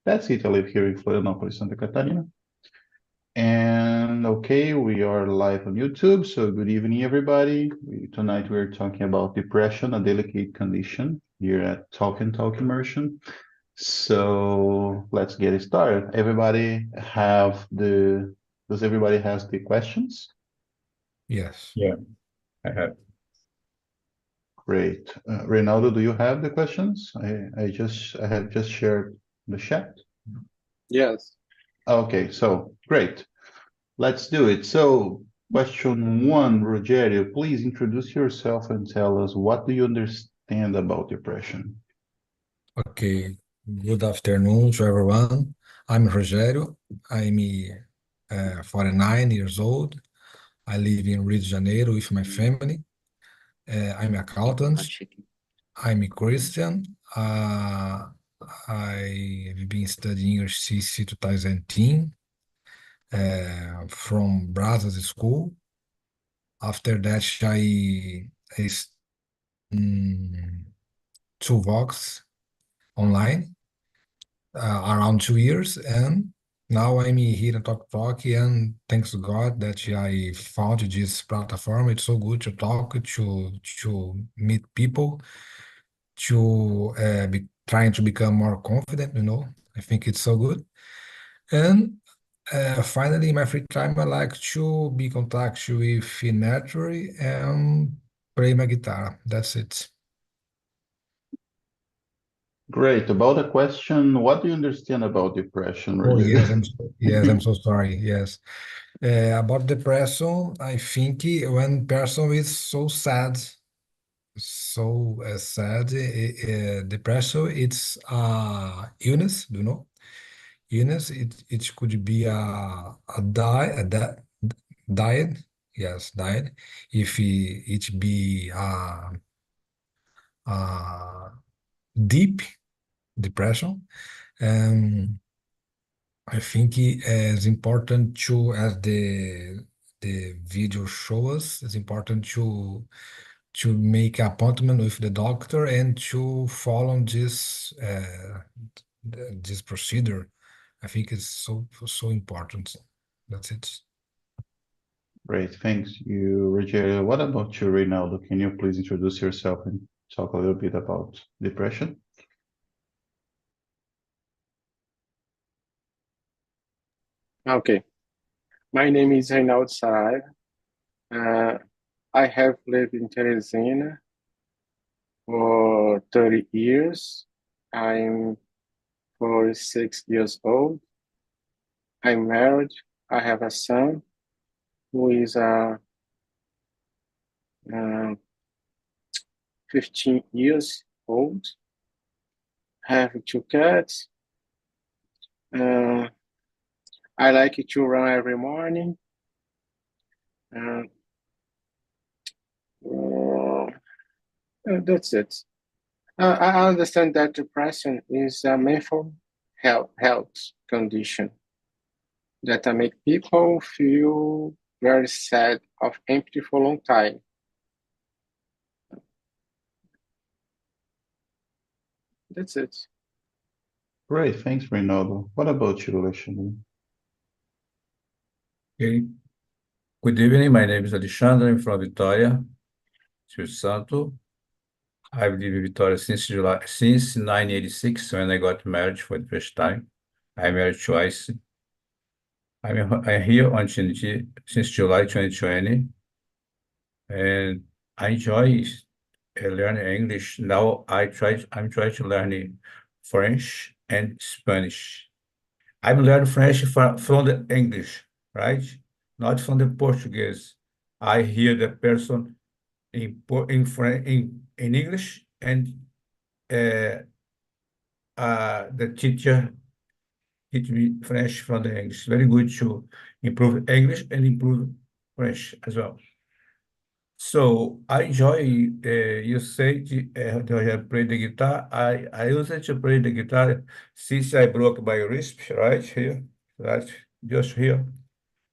That's it. I live here in Florianópolis, Santa Catarina. And okay, we are live on YouTube. So good evening, everybody. Tonight we're talking about depression, a delicate condition here at Talk and Talk Immersion. So let's get it started. Does everybody has the questions? Yes. Yeah, I have. Great. Reynaldo, do you have the questions? I have just shared the chat. Yes. Okay, so great. Let's do it. So, question one, Rogerio, please introduce yourself and tell us what do you understand about depression? Okay. Good afternoon to everyone. I'm Rogério. I'm 49 years old. I live in Rio de Janeiro with my family. I'm an accountant. I'm a Christian. I've been studying English since 2010 from Brazos School. After that, I two Vox online around 2 years, and now I'm here in Talk, and thanks to God that I found this platform. It's so good to talk, to meet people, to be trying to become more confident. I think it's so good. And finally, in my free time, I like to be in contact with nature and play my guitar. That's it. Great. About the question, what do you understand about depression, Oh Rogerio? yes, I'm so sorry. Yes. About depression, I think when person is so sad, depression, it's illness, illness. It could be diet, yes, diet. If it be deep depression, um, I think it's important to, as the video shows, it's important to make appointment with the doctor and to follow this procedure. I think it's so important. That's it. Great. Thanks you, Rogerio. What about you, Reynaldo? Can you please introduce yourself and talk a little bit about depression? Okay. My name is Reinaldo Saraiva. I have lived in Teresina for 30 years. I'm 46 years old. I'm married. I have a son who is 15 years old. I have two cats. I like to run every morning. That's it. I understand that depression is a mental health condition that make people feel very sad or empty for a long time. That's it. Great. Thanks, Reynaldo. What about you, Alexandre? Okay. Good evening. My name is Alexandre. I'm from Vitória, Espírito Santo. I've lived in Vitória since 1986 when I got married for the first time. I married twice. I'm here on Trinity since July 2020, and I enjoy learning English. Now I'm trying to learn French and Spanish. I'm learning French from the English, right? Not from the Portuguese. I hear the person in English, and uh, the teacher teach me French from the English. Very good to improve English and improve French as well. So I enjoy, you say, that I have played the guitar. I used to play the guitar since I broke my wrist, right here, right, just here.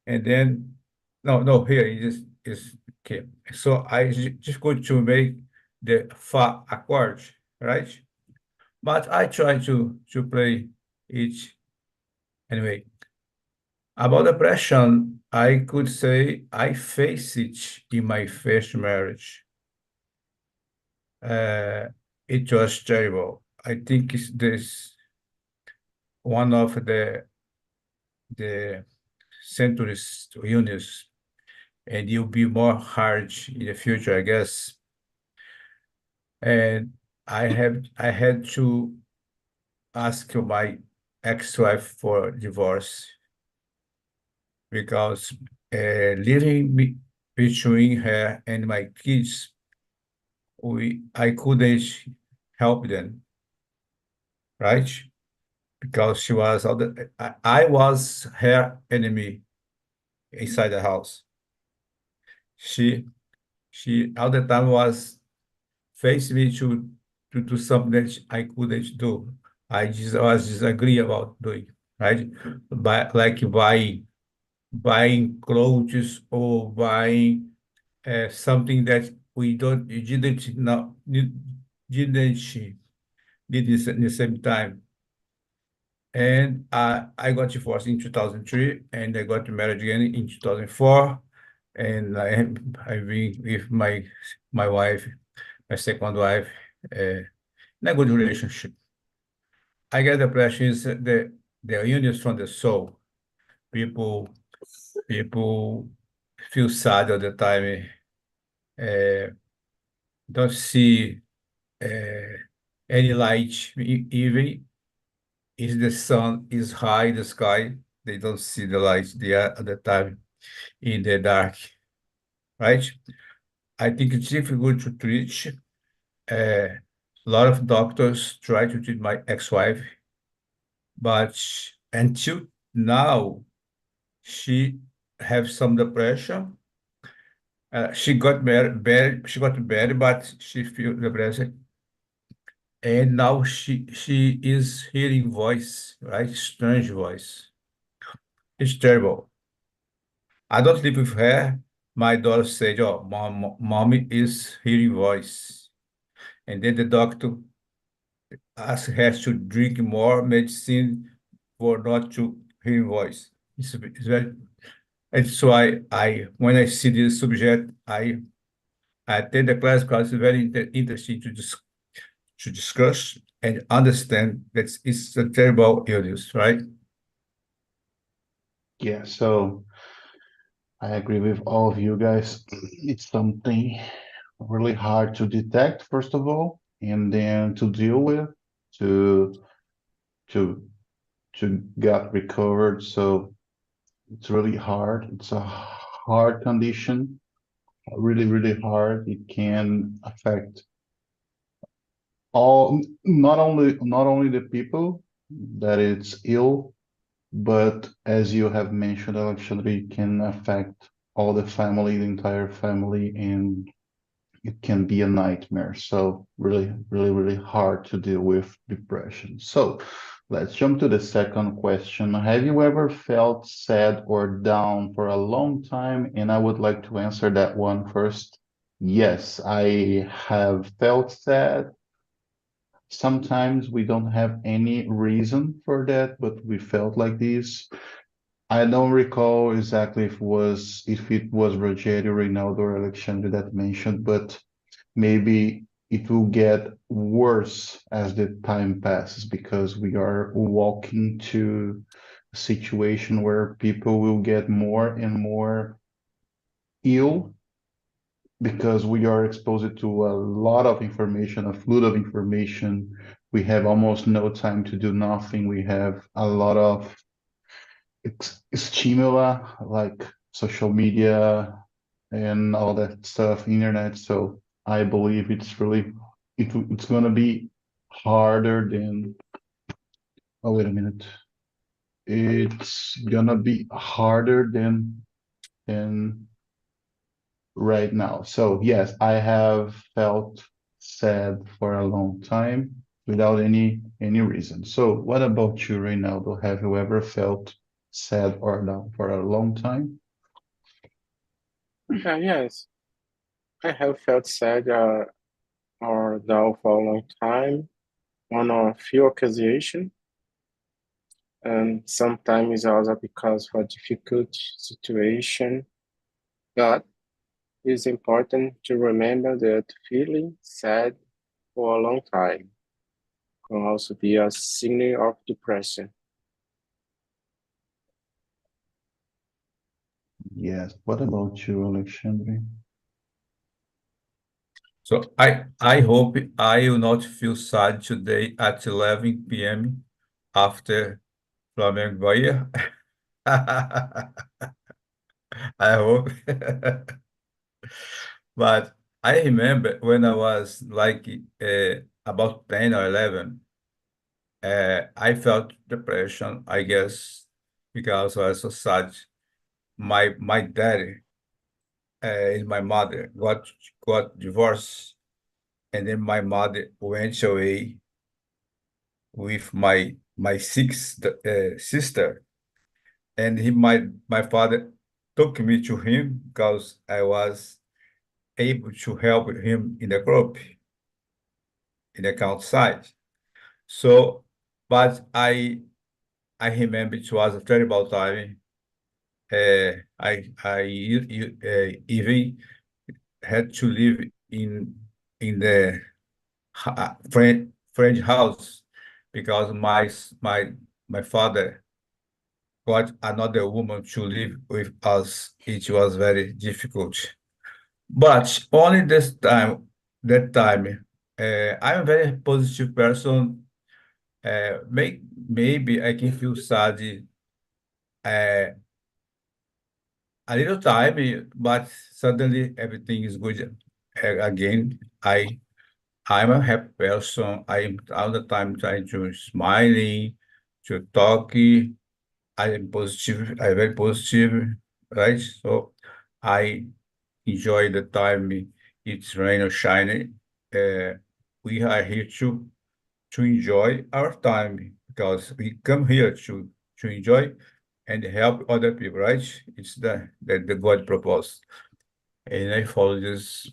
And then, no, here, it is okay. So I just going to make the fa accord, right? But I try to play Anyway, about depression, I could say I faced it in my first marriage. It was terrible. I think it's this one of the centuries illness, and you'll be more hard in the future, I guess. And I had to ask my ex-wife for divorce because living between her and my kids, I couldn't help them, right? Because she was I was her enemy inside the house. She all the time was facing me to do something that I couldn't do. I was disagree about doing, right? Like buying clothes or buying something that we didn't need in the same time. And I got divorced in 2003, and I got married again in 2004. And I've been with my wife, my second wife, in a good relationship. I get the impression is the unions from the soul. People feel sad all the time. Don't see any light, even if the sun is high in the sky, they don't see the light. They are at the time in the dark, right? I think it's difficult to treat. A lot of doctors try to treat my ex-wife, but until now, she have some depression. She got better, but she feel depression. And now she is hearing voice, right? Strange voice. It's terrible. I don't live with her. My daughter said, "Oh, mommy is hearing voice," and then the doctor asked her to drink more medicine for not to hear voice. It's very. And so I when I see this subject, I attend the class because it's very interesting to discuss and understand that it's a terrible illness, right? Yeah, so I agree with all of you guys. It's something really hard to detect, first of all, and then to deal with, to to to get recovered. So it's really hard. It's a hard condition, really, really hard. It can affect all, not only the people that it's ill, but as you have mentioned, Alexandre, it can affect all the family, the entire family, and it can be a nightmare. So really, really, really hard to deal with depression. So let's jump to the second question. Have you ever felt sad or down for a long time? And I would like to answer that one first. Yes, I have felt sad. Sometimes we don't have any reason for that, but we felt like this. I don't recall exactly if it was Rogério, Reinaldo, or Alexandre that mentioned, but maybe it will get worse as the time passes because we are walking to a situation where people will get more and more ill because we are exposed to a lot of information, a flood of information. We have almost no time to do nothing. We have a lot of stimuli like social media and all that stuff, internet. So I believe it's gonna be harder than. Oh, wait a minute. It's gonna be harder than right now. So yes, I have felt sad for a long time without any reason. So what about you, Reynaldo? Have you ever felt sad or down for a long time? Yes, I have felt sad or down for a long time on a few occasions. And sometimes also because for difficult situation, but it's important to remember that feeling sad for a long time can also be a signal of depression. Yes. What about you, Alexandre? So I hope I will not feel sad today at 11 p.m. after Flamengo Bahia. I hope. But I remember when I was like about 10 or 11, I felt depression, I guess, because I was so sad. My daddy and my mother got divorced, and then my mother went away with my sixth sister, and my father took me to him because I was able to help him in the group in the account side. So, but I remember it was a terrible time. I even had to live in the friend house because my father got another woman to live with us. It was very difficult. But only that time, I'm a very positive person. Maybe I can feel sad uh, a little time, but suddenly everything is good again. I'm a happy person. I'm all the time trying to smiling, to talk. I am positive. I'm very positive, right? So I enjoy the time. It's rain or shine. Uh, we are here to enjoy our time because we come here to enjoy and help other people, right? It's the God proposed, and I follow this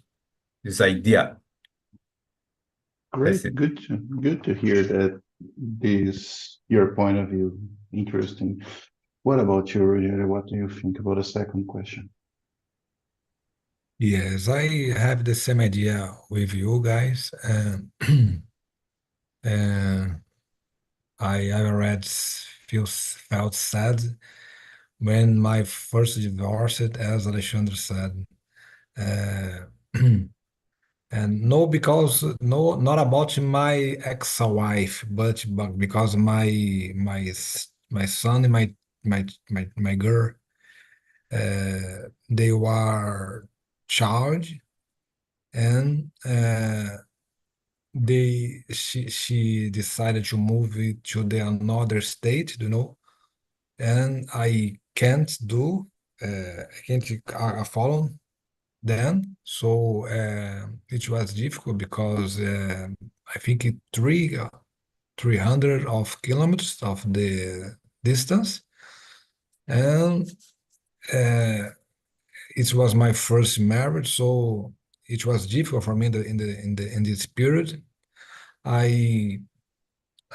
idea. That's Great. it. Good to hear that this your point of view. Interesting. What about you, Rogério? What do you think about the second question? Yes, I have the same idea with you guys. And I already felt sad when my first divorce, as Alexandre said. Uh, and no, because no, not about my ex-wife, but because my son and my girl, they were child, and she decided to move it to the another state, and I can't follow then. So it was difficult because I think 300 of kilometers of the distance, and uh, it was my first marriage, so it was difficult for me in this period. I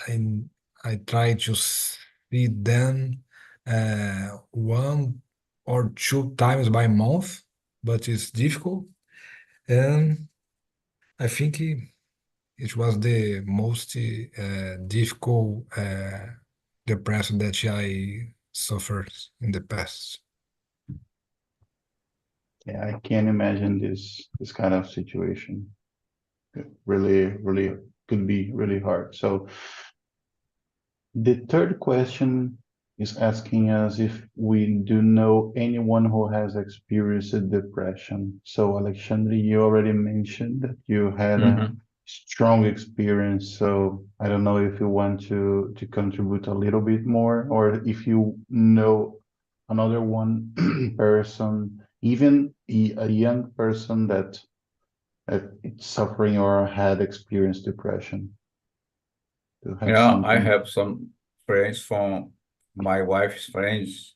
I I try to see them one or two times by month, but it's difficult. And I think it was the most difficult depression that I suffered in the past. Yeah, I can't imagine this kind of situation. It really could be really hard. So the third question is asking us if we do know anyone who has experienced depression. So Alexandre, you already mentioned that you had a Mhm. strong experience. So I don't know if you want to contribute a little bit more, or if you know another one person, even a young person that is suffering or had experienced depression, to have Yeah, I something. have some friends from my wife's friends.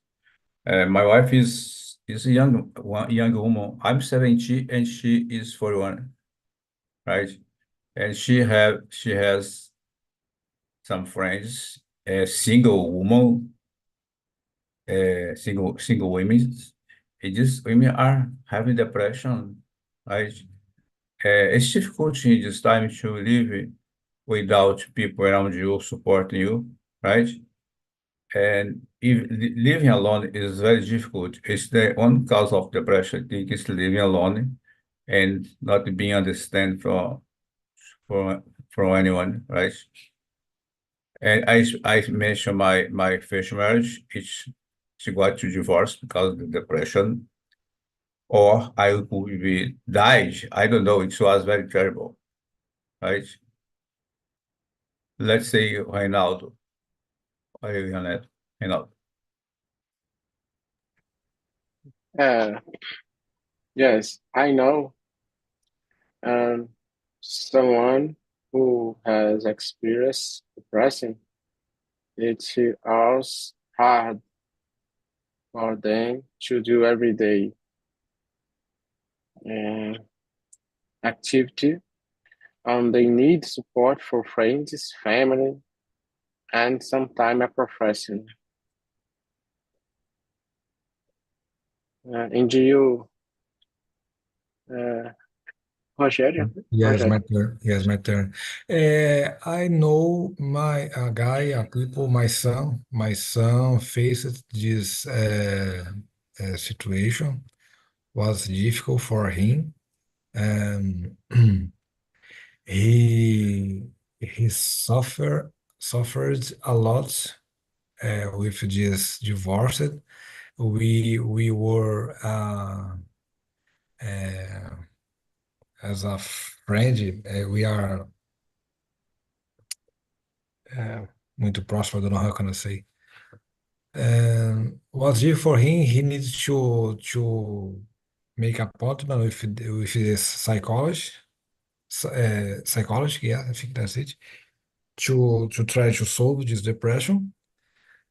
My wife is a young woman. I'm 70 and she is 41, right? And she has some friends single woman, single women, these women are having depression, right? It's difficult in this time to live without people around you supporting you, right? And if living alone is very difficult. It's the one cause of depression, I think, is living alone and not being understood from from anyone, right? And I mentioned my first marriage. She got to divorce because of the depression, or I would be died. I don't know. It was very terrible, right? Let's say Reinaldo. Reinaldo. Uh, yes, I know someone who has experienced depression. It's also hard for them to do every day activity. They need support for friends, family, and sometimes a professional. And do you, Rogério? Yes, my Rogério. turn. Yes, my turn. I know my a guy, a people, my son faced this situation. Was difficult for him. Um, he he suffered a lot with this divorce. We were uh, as a friend, we are muito próximo. I don't know how can I say. Was here for him. He needs to make appointment with this psychology. Yeah, I think that's it. To try to solve this depression.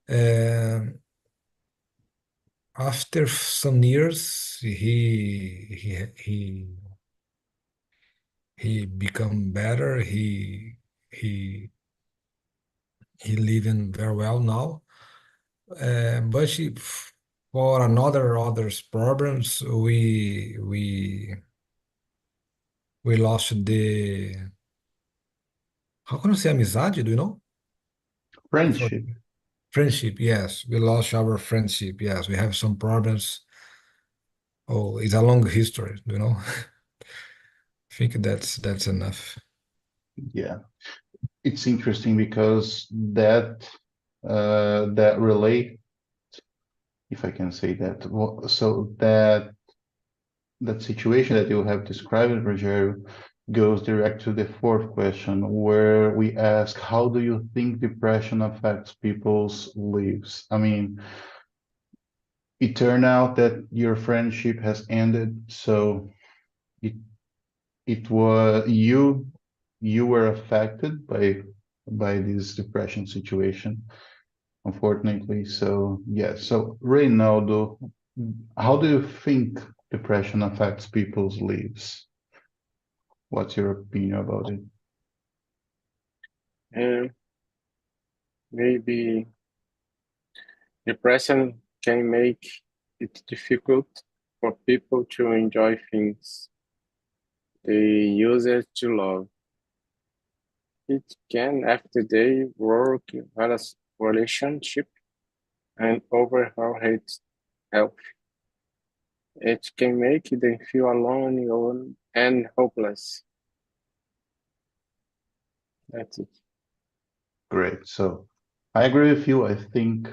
Uh, After some years, he become better. He he living very well now. But for another others problems, we lost the how can I say amizade? Do you know? For Friendship. friendship, yes, we lost our friendship. Yes, we have some problems. Oh, it's a long history, you know. I think that's enough. Yeah. It's interesting because that relate, if I can say that. So that situation that you have described, Rogerio, goes direct to the fourth question, where we ask, how do you think depression affects people's lives? I mean, it turned out that your friendship has ended, so it it was you were affected by this depression situation, unfortunately. So yeah. So Reynaldo, how do you think depression affects people's lives? What's your opinion about it? Maybe depression can make it difficult for people to enjoy things they used to love. It can after they work, relationship, and overall health. It can make them feel alone and hopeless. That's it. Great. So I agree with you. I think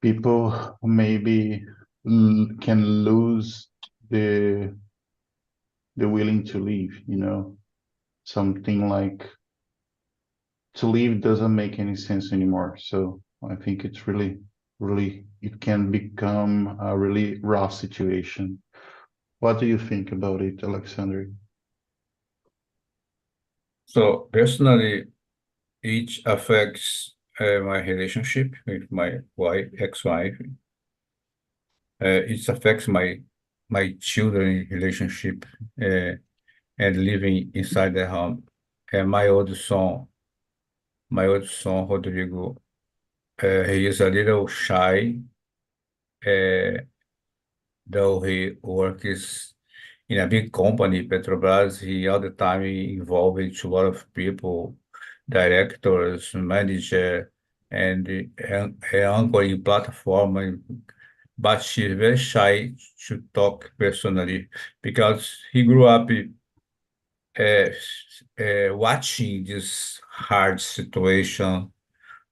people maybe can lose the willing to leave, something like to leave doesn't make any sense anymore. So I think it's really, it can become a really rough situation. What do you think about it, Alexander? So personally, it affects my relationship with my ex-wife. It affects my children relationship and living inside the home. And my old son, my other son, Rodrigo, he is a little shy, though he works in a big company, Petrobras. He all the time involved with a lot of people, directors, manager, and ongoing platform. But she's very shy to talk personally because he grew up watching this hard situation,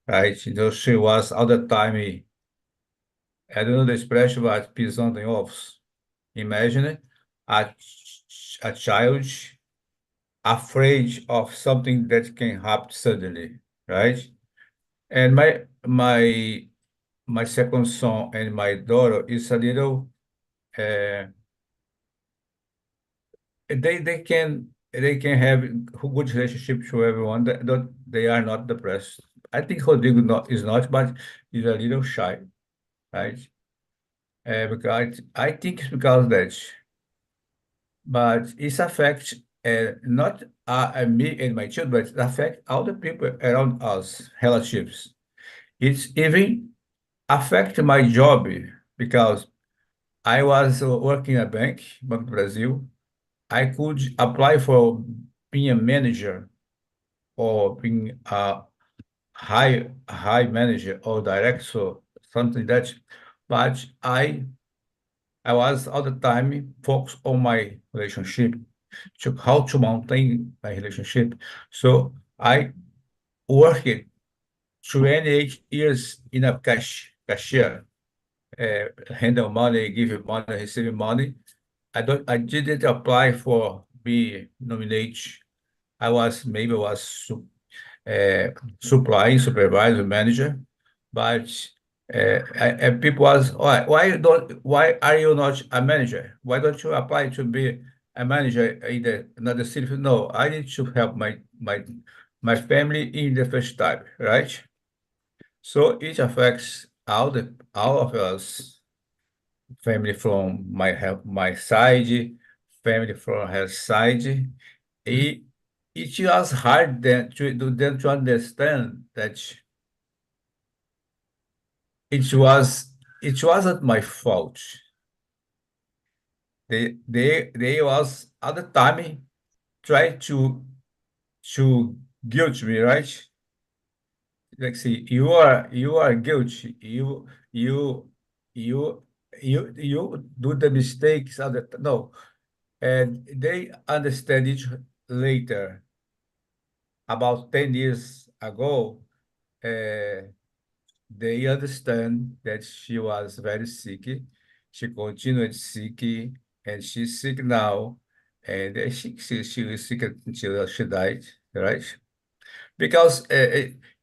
right? You know, she was all the time, I don't know the expression, but pisando em ovos. Imagine a child afraid of something that can happen suddenly, right? And my second son and my daughter is a little uh, they can have a good relationship to everyone. They are not depressed. I think Rodrigo is not, but he's a little shy, right? Because I think it's because of that, but it affects not me and my children, but it affects all the people around us, relatives. It's even affect my job because I was working in a bank, Banco do Brasil. I could apply for being a manager or being a high manager or director, something that, but I was all the time focused on my relationship, to how to maintain my relationship. So I worked 28 years in a cashier, handle money, give money, receive money. I didn't apply for be nominated. Maybe I was supplying supervisor manager, but and people ask, why are you not a manager? Why don't you apply to be a manager in another city? No, I need to help my family in the first time, right? So it affects all of us, family from my side, family from her side. It it was hard then to understand that it was it wasn't my fault. They was at the time trying to guilt me, right? Like, see, you are guilty. You you do the mistakes at the no, and they understand it later. About 10 years ago, uh, they understand that she was very sick. She continued sick, and she's sick now, and she was sick until she died, right? Because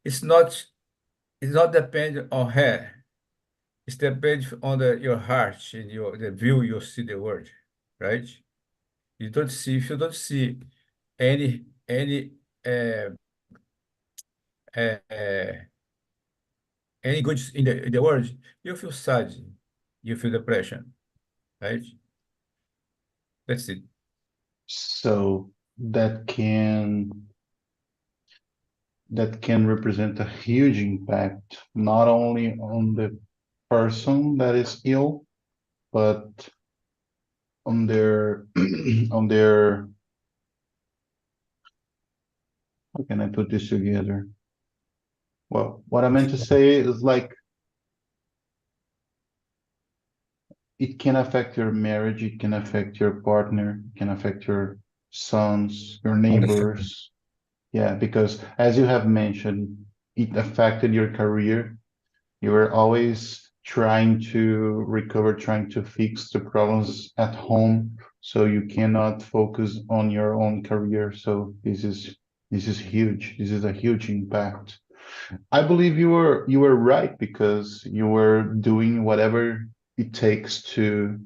it's not dependent on her. It's dependent on your heart and the view you see the world, right? If you don't see any uh, uh, uh, any good in the world, you feel sad, you feel depression, right? That's it. So that can represent a huge impact, not only on the person that is ill, but on their on their how can I put this together? Well, what I meant to say is like it can affect your marriage, it can affect your partner, it can affect your sons, your Understand. neighbors. Yeah, because as you have mentioned, it affected your career. You were always trying to recover, trying to fix the problems at home, so you cannot focus on your own career. So this is huge. This is a huge impact. I believe you were right because you were doing whatever it takes to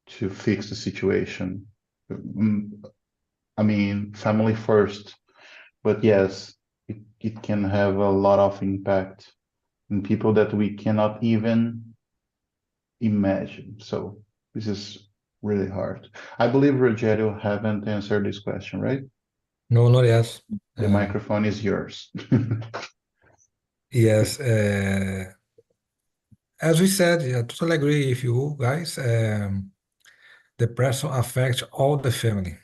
fix the situation. Mm, I mean, family first, but yes, it can have a lot of impact in people that we cannot even imagine. So this is really hard. I believe Rogério haven't answered this question, right? No, not yet. The microphone is yours. Yes, as we said, I totally agree with you guys. Depression affects all the family,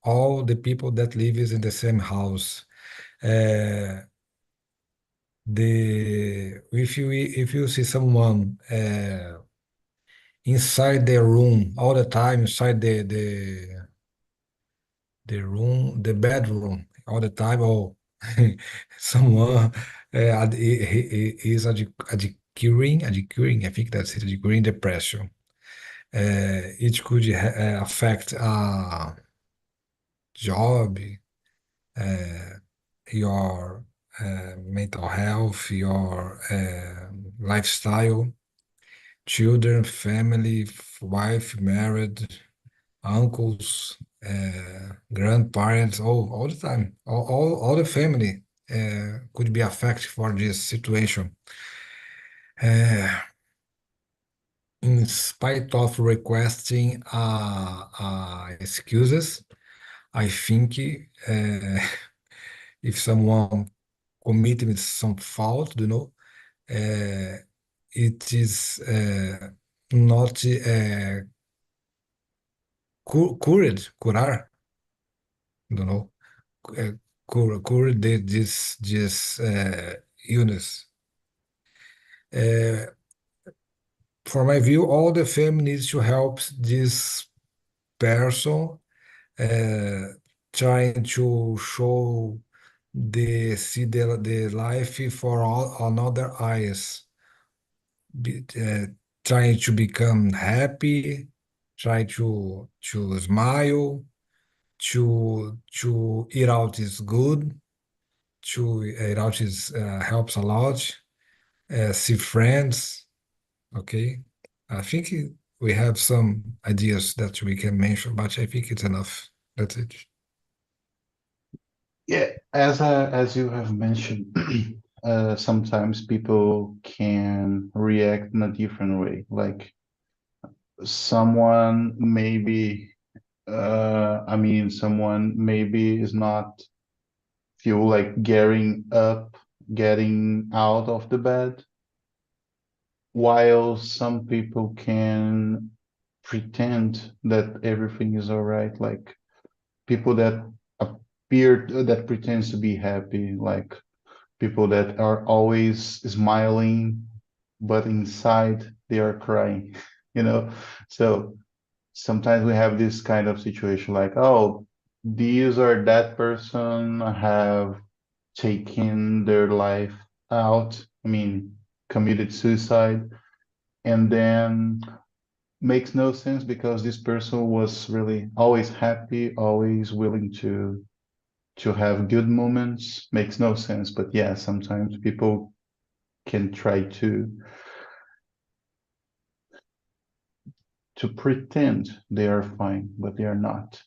all the people that lives in the same house. Uh, if you see someone inside their room all the time, inside the room, the bedroom all the time, or someone is adquiring, I think that's it, adquiring depression. It could affect job, uh, your mental health, your lifestyle, children, family, wife, married, uncles, grandparents, all the time. All the family could be affected for this situation. Uh, in spite of requesting excuses, I think if someone committed some fault, uh, it is not curar, uh, cure this illness. Uh, for my view, all the family needs to help this person uh, trying to show the life for all another eyes, trying to become happy, try to smile, to eat out is good, to eat out is helps a lot. See friends, okay. I think we have some ideas that we can mention, but I think it's enough. That's it. Yeah, as you have mentioned, sometimes people can react in a different way. Like someone maybe, someone maybe is not feel like getting up, getting out of the bed, while some people can pretend that everything is all right. Like people that that pretends to be happy, like people that are always smiling, but inside they are crying, you know? So sometimes we have this kind of situation like, oh, these or that person have taken their life out, committed suicide, and then makes no sense because this person was really always happy, always willing to have good moments. Makes no sense, but yeah, sometimes people can try to pretend they are fine, but they are not.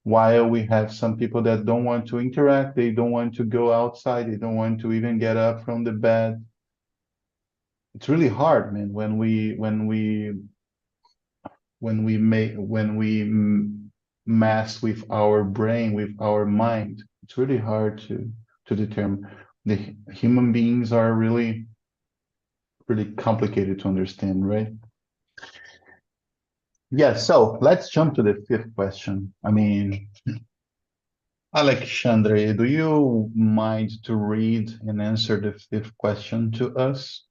While we have some people that don't want to interact, they don't want to go outside, they don't want to even get up from the bed. It's really hard, man, when we mess with our brain, with our mind. It's really hard to determine. The human beings are really complicated to understand, right? Yeah, so let's jump to the fifth question. Alexandre, do you mind to read and answer the fifth question to us?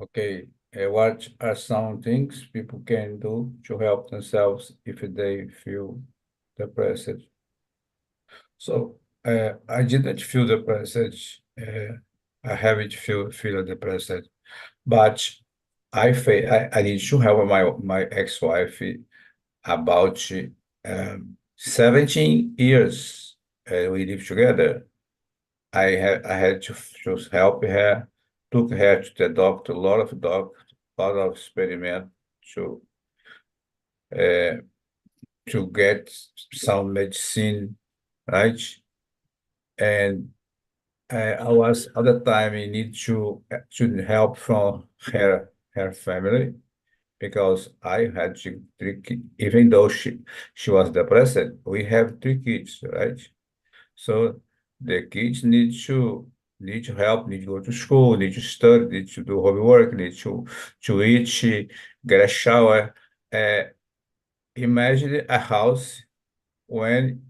Okay, what are some things people can do to help themselves if they feel depressed? So I didn't feel depressed. I haven't feel depressed, but I need to help my ex-wife about 17 years we live together. I had to help her, took her to the doctor, a lot of experiment to uh, to get some medicine, right? And I was at the time I need to help from her family. because I had three kids. Even though she was depressed, we have three kids, right? So the kids need to help, need to go to school, need to study, need to do homework, need to eat, get a shower. Uh, Imagine a house when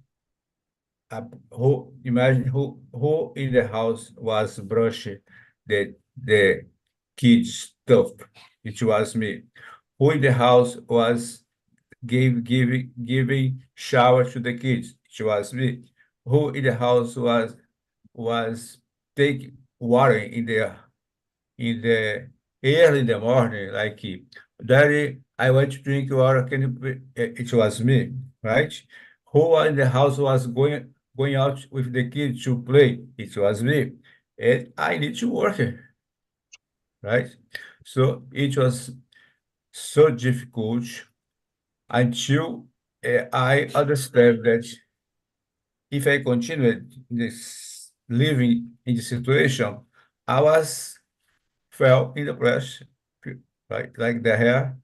imagine who in the house was brushing the kids stuff. It was me. Who in the house was giving shower to the kids? It was me. Who in the house was taking water in the early in the morning, like, Daddy, I want to drink water. Can you it was me, right? Who in the house was going out with the kids to play? It was me. And I need to work, right? So it was so difficult until I understand that if I continued this living in the situation, I was fell in the press, right? Like the hair,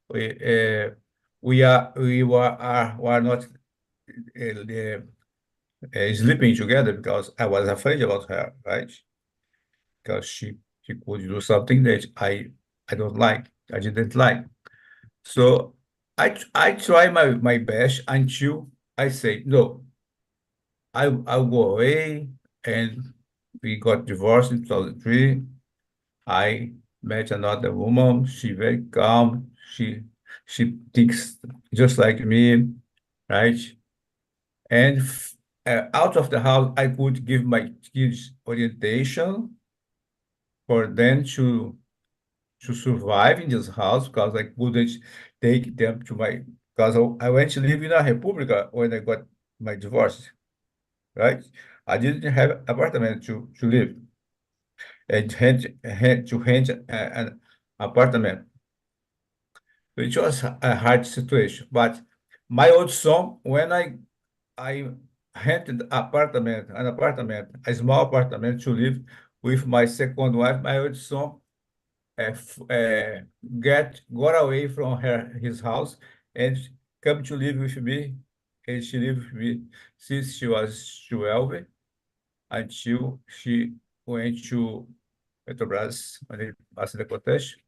we were not sleeping together because I was afraid about her, right? Because she could do something that I don't like, I didn't like. So I try my best until I say no. I'll go away, and we got divorced in 2003. I met another woman. She very calm. She thinks just like me, right? And out of the house, I could give my kids orientation for them to survive in this house because I couldn't take them to my because I went to live in a República when I got my divorce, right? I didn't have apartment to live and rent an apartment, which was a hard situation. But my old son, when I rented an apartment, a small apartment to live with my second wife, my old son uh, f- uh, got away from his house and come to live with me. And she lived with me since she was 12 until she went to Petrobras, when it passed the quotation.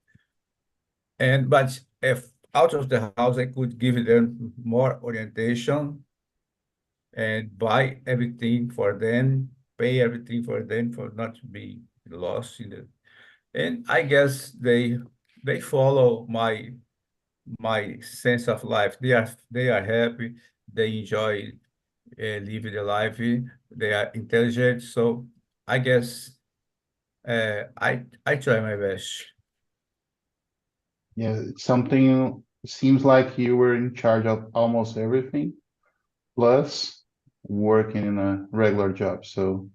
But if out of the house, I could give them more orientation and buy everything for them, pay everything for them for not to be lost in the. And I guess they follow my sense of life. They are happy. They enjoy living the life. They are intelligent. So I guess I try my best. Yeah, it's something seems like you were in charge of almost everything, plus working in a regular job. So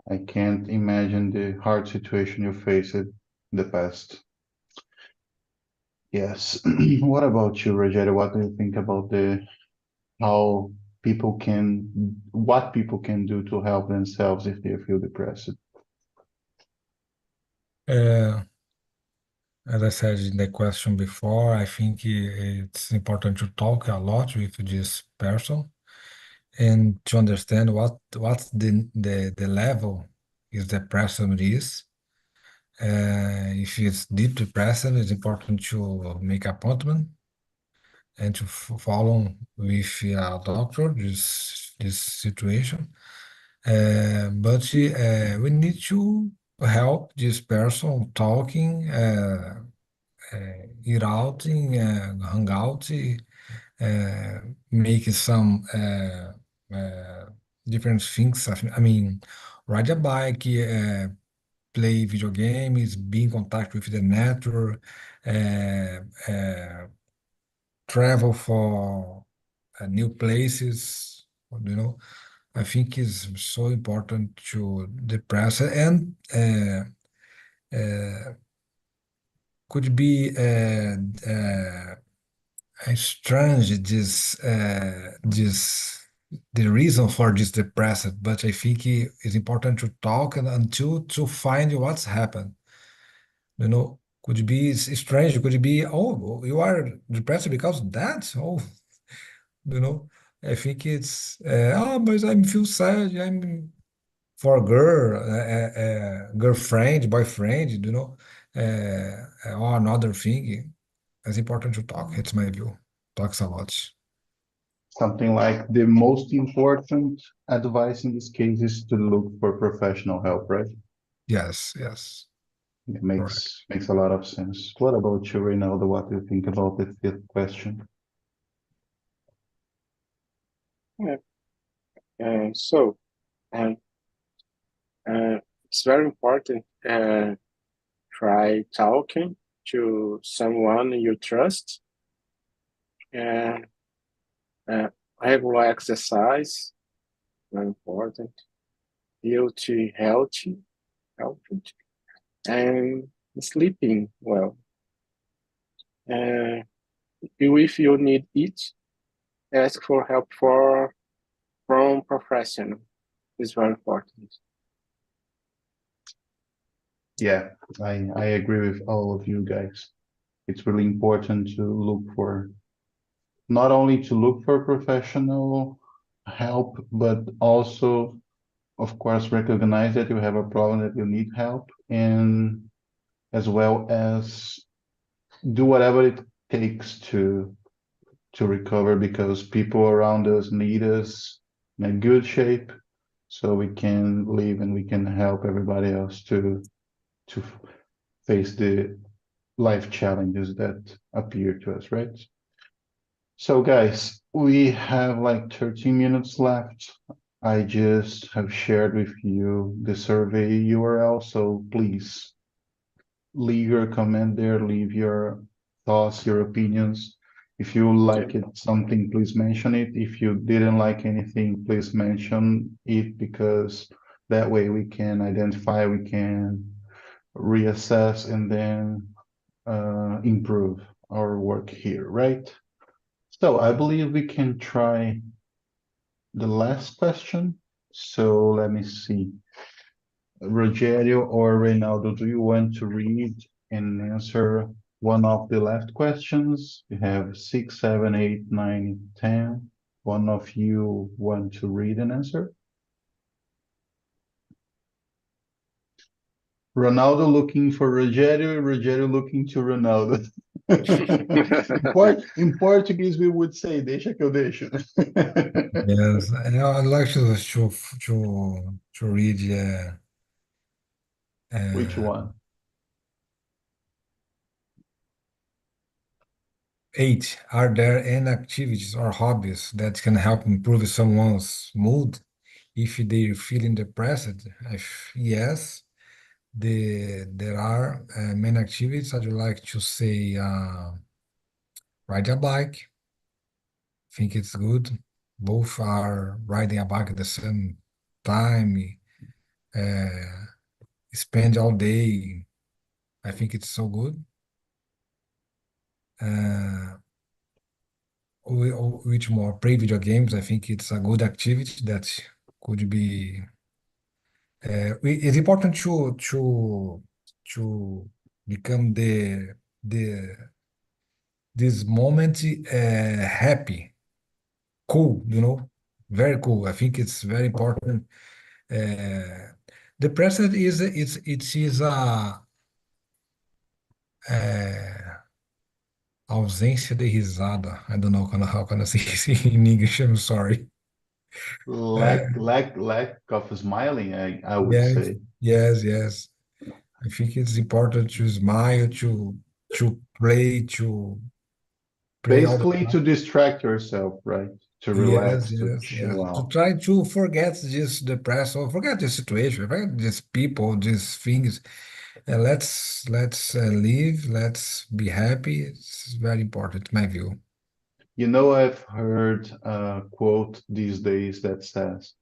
I can't imagine the hard situation you faced in the past. Yes. What about you, Rogério? What do you think about how what people can do to help themselves if they feel depressed? Uh, as I said in the question before, I think it's important to talk a lot with this person and to understand what's the level is depression is. If it's deep depression, it's important to make appointment and to follow with a doctor this situation. But we need to help this person talking, eat out, hang out, uh, make some different things. I mean, ride a bike, play video games, be in contact with the nature, travel for new places, you know. I think it's so important to depress and uh, could be strange this the reason for this depression, but I think it's important to talk and until to find what's happened. You know, Could be strange. Could be, oh, you are depressed because of that. Oh, you know, I think it's, but I feel sad. I'm for a girl, girlfriend, boyfriend, or another thing. It's important to talk. It's my view. Talks a lot. Something like the most important advice in this case is to look for professional help, right? Yes, yes, It correct. makes a lot of sense. What about you, Reynaldo? What do you think about the fifth question? Yeah. So, um, it's very important. Try talking to someone you trust, and regular exercise, very important. Healthy, and sleeping well. If you need it, ask for help from professional. It's very important. Yeah, I agree with all of you guys. It's really important to look for, not only to look for professional help, but also, of course, recognize that you have a problem, that you need help, and as well as do whatever it takes to recover, because people around us need us in a good shape so we can live and we can help everybody else to face the life challenges that appear to us, right? So guys, we have like 13 minutes left. I just have shared with you the survey URL, so please leave your comment there, leave your thoughts, your opinions. If you Yeah. like it, something, please mention it. If you didn't like anything, please mention it, because that way we can identify, we can reassess, and then improve our work here, right? So I believe we can try the last question. So let me see. Rogério or Reynaldo, do you want to read and answer one of the last questions? We have 6, 7, 8, 9, 10. One of you want to read and answer? Ronaldo looking for Rogério, Rogério looking to Ronaldo. In Portuguese, we would say, deixa que eu deixo. Yes, and I'd like to read Which uh, one? 8. Are there any activities or hobbies that can help improve someone's mood if they're feeling depressed? Yes, there are many activities. I'd like to say ride a bike. Think it's good. Both are riding a bike at the same time. Uh, Spend all day. I think it's so good. Uh, which more play video games? I think it's a good activity that could be. It's important to become the this moment happy, cool. Very cool. I think it's very important. Uh, the present is it is a ausência de risada. I don't know how can I say this in English. I'm sorry. Uh, Lack of smiling, I would yes, say. yes. I think it's important to smile, to play all the Basically, to time. distract yourself, right? To Yes, relax, to yes. chill To out. try to forget this depressed or forget the situation, forget these people, these things. And let's live. Let's be happy. It's very important, my view. You know, I've heard a quote these days that says,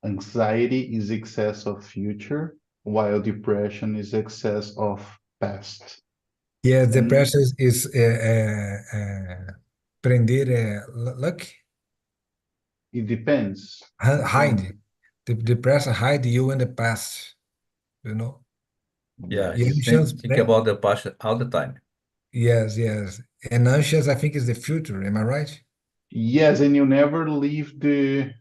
anxiety is excess of future, while depression is excess of past. Yes, And depression is prender luck, it depends. Depends. hide. The depression hide you in the past. You know. Yeah, Yeah, think about the past all the time. yes, yes. And anxious, I think, is the future. Am I right? Yes, and you never leave the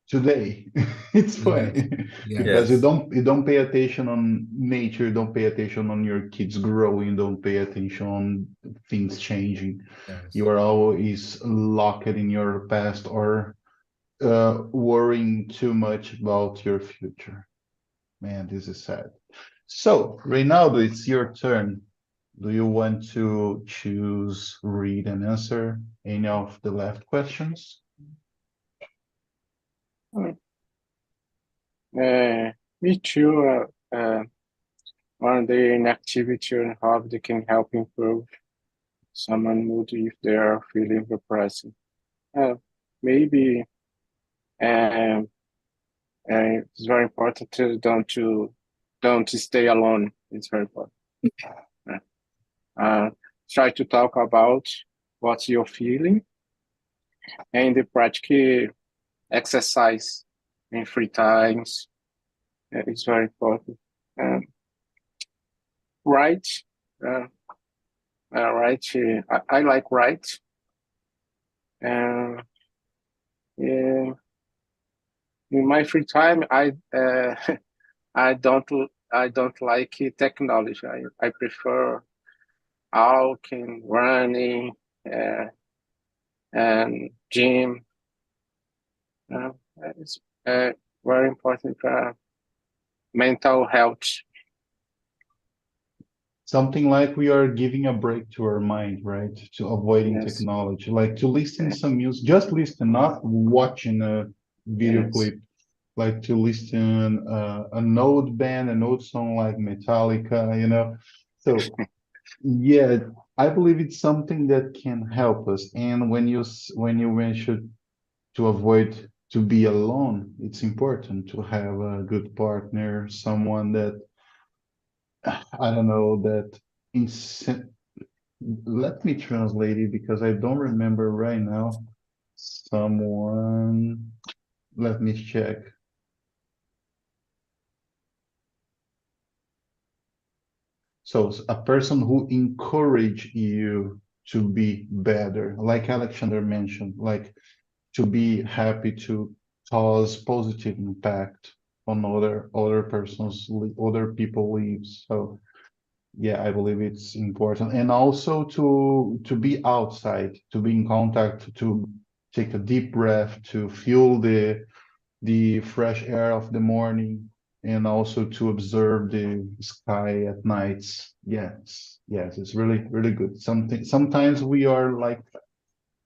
today. It's funny Yes, because you Yes. don't pay attention on nature, you don't pay attention on your kids growing, don't pay attention on things changing. yes. You are always locked in your past or worrying too much about your future. Man, this is sad. So, Reynaldo, it's your turn. Do you want to choose, read, and answer any of the left questions? Me too. One day an activity or hobby can help improve someone's mood if they are feeling depressed. Maybe um, it's very important to don't stay alone. It's very important. Try to talk about what you're feeling and the practice exercise in free times. It's very important. Write, write. I like write. Yeah, in my free time, I don't like technology. I prefer walking, running, and gym. It's very important for mental health. Something like we are giving a break to our mind, right? To avoiding Yes. technology, like to listen Yeah. some music, just listen, not watching a video Yes. clip, like to listen an old band, an old song like Metallica, you know. So yeah, I believe it's something that can help us. And when you mentioned to avoid to be alone, it's important to have a good partner, someone that I don't know that let me translate it because I don't remember right now. Someone, let me check. So a person who encourage you to be better, like Alexander mentioned, like to be happy to cause positive impact on other people lives. So yeah, I believe it's important. And also to be outside, to be in contact, to take a deep breath, to feel the fresh air of the morning, and also to observe the sky at nights. Yes, it's really, really good. Sometimes we are like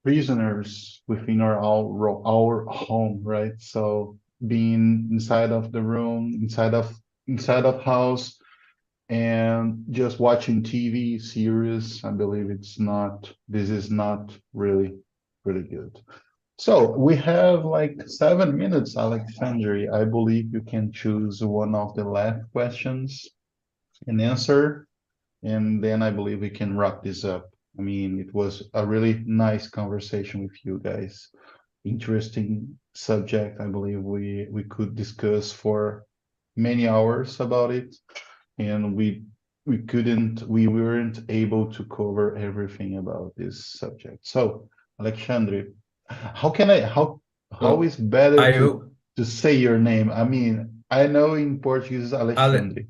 prisoners within our home, right? So being inside of the room, inside of house, and just watching TV series, I believe this is not really, really good. So we have like 7 minutes, Alexandri. I believe you can choose one of the last questions and answer, and then I believe we can wrap this up. I mean, it was a really nice conversation with you guys. Interesting subject. I believe we could discuss for many hours about it, and we weren't able to cover everything about this subject. So, Alexandre, how So is better I will to say your name? I mean, I know in Portuguese Ale Alexandre.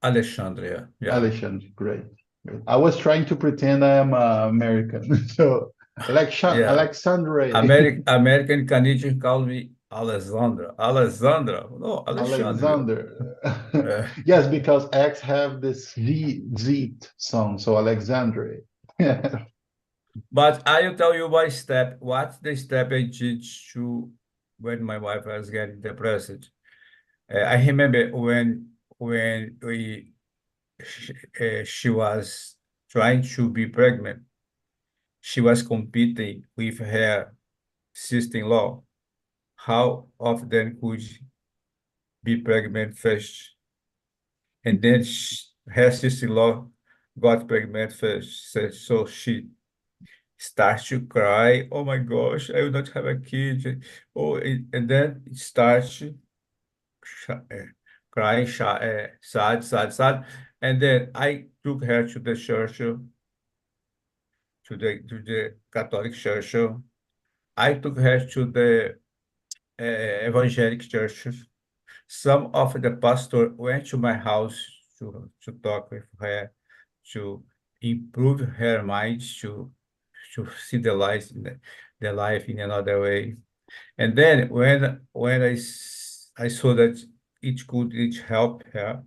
Alexandria. Yeah. Alexandre, great. I was trying to pretend I am American. So, Yeah. Alexandre, American Canadian call me Alessandra. Alessandra. No, Alexandria. Alexander. Uh, Yes, because X have this Z sound, so Alexandre. but I will tell you by step. What's the step I teach to when my wife was getting depressed? I remember when she was trying to be pregnant. She was competing with her sister-in-law. How of them could be pregnant first? And then her sister-in-law got pregnant first. So she starts to cry. Oh my gosh, I will not have a kid. Oh, and then it starts crying, sad, sad, sad. And then I took her to the church, to the Catholic church. I took her to the evangelic churches. Some of the pastor went to my house to talk with her, to improve her mind, to see the life the life in another way. And then when I saw that it help her,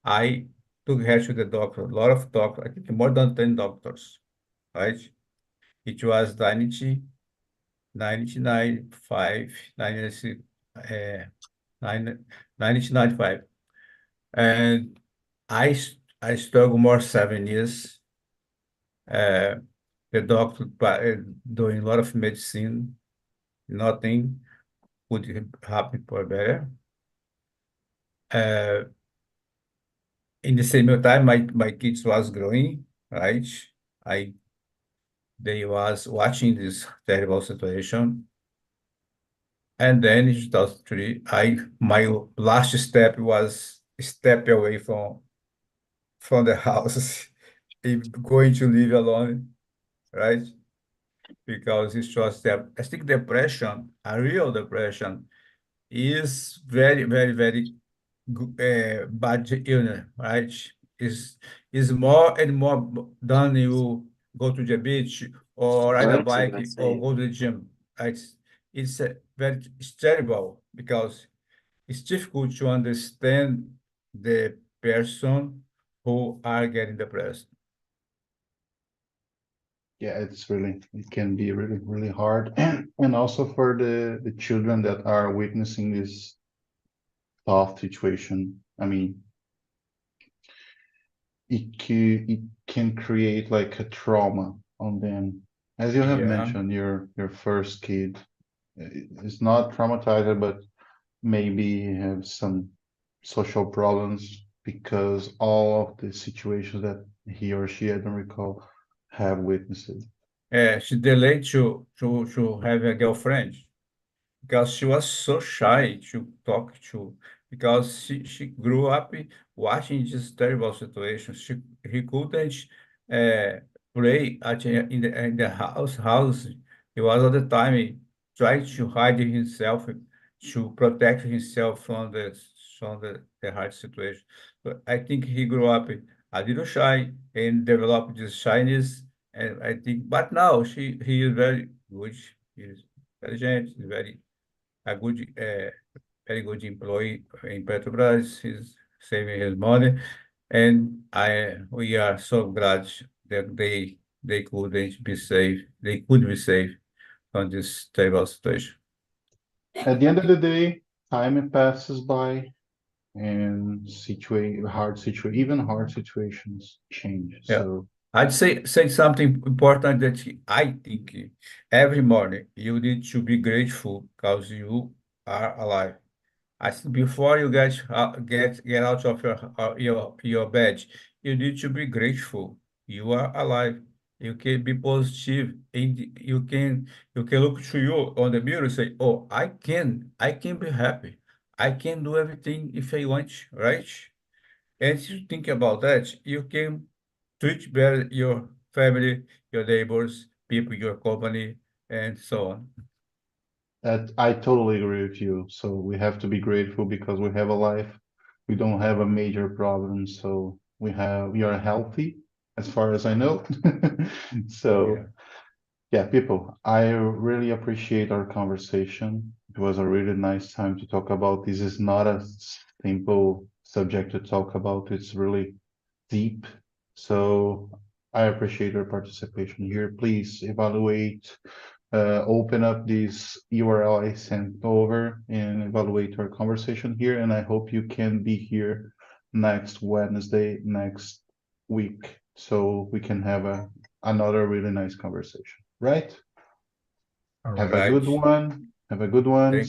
I took her to the doctor, a lot of doctors, I think more than 10 doctors, right? It was 1995, 1995. And I struggled more 7 years. The doctor doing a lot of medicine, nothing could happen for better. In the same time, my kids was growing, right? I they was watching this terrible situation. And then in 2003, my last step was step away from the house, going to live alone, right? Because it was that I think depression, a real depression, is very, very, very bad illness, right? Is more and more than you go to the beach or ride a Antes, bike or Gracinha. go to the gym. Right? It's terrible because it's difficult to understand the person who are getting depressed. Yeah, it can be really, really hard. And also for the children that are witnessing this tough situation. I mean, it can create like a trauma on them. As you have Yeah. mentioned, your first kid is not traumatized, but maybe have some social problems because all of the situations that he or she, I don't recall, have witnessed. She delayed to have a girlfriend because she was so shy to talk to, because she grew up watching this terrible situation. He couldn't uh, play in the house. He was all the time trying to hide himself, to protect himself from the hard situation. So I think he grew up a little shy and developed this shyness. And I think, but now he is very good. He is intelligent. He's a good, very good employee in Petrobras. He's saving his money, and we are so glad that they couldn't be safe. They could be safe from this terrible situation. At the end of the day, time passes by and even hard situations change. Yeah. So I'd say something important that I think every morning you need to be grateful because you are alive. I think before you get out of your bed, you need to be grateful. You are alive. You can be positive, and you can look to you on the mirror and say, "Oh, I can be happy. I can do everything if I want, right?" And if you think about that, you can treat better your family, your neighbors, people, your company, and so on. that I totally agree with you. So we have to be grateful because we have a life. We don't have a major problem. So we are healthy as far as I know. So Yeah. yeah, people, I really appreciate our conversation. It was a really nice time to talk about. This is not a simple subject to talk about. It's really deep. So I appreciate your participation here. Please evaluate, open up this URL I sent over and evaluate our conversation here. And I hope you can be here next Wednesday, next week, so we can have another really nice conversation, right? All Have a right. good one. Have a good one. Thank